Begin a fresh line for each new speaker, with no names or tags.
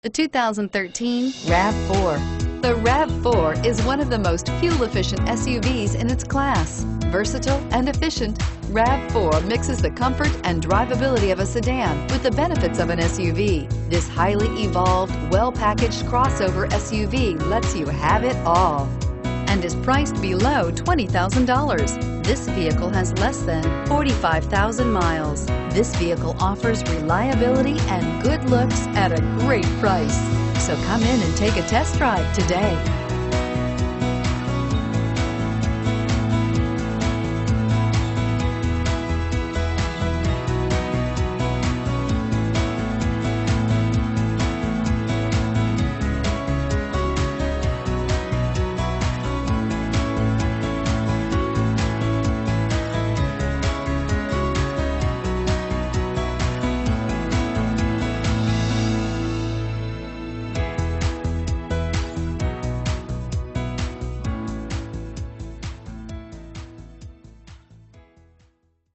The 2013 RAV4. The RAV4 is one of the most fuel-efficient SUVs in its class. Versatile and efficient, RAV4 mixes the comfort and drivability of a sedan with the benefits of an SUV. This highly evolved, well-packaged crossover SUV lets you have it all and is priced below $20,000. This vehicle has less than 45,000 miles. This vehicle offers reliability and good looks at a great price. So come in and take a test drive today.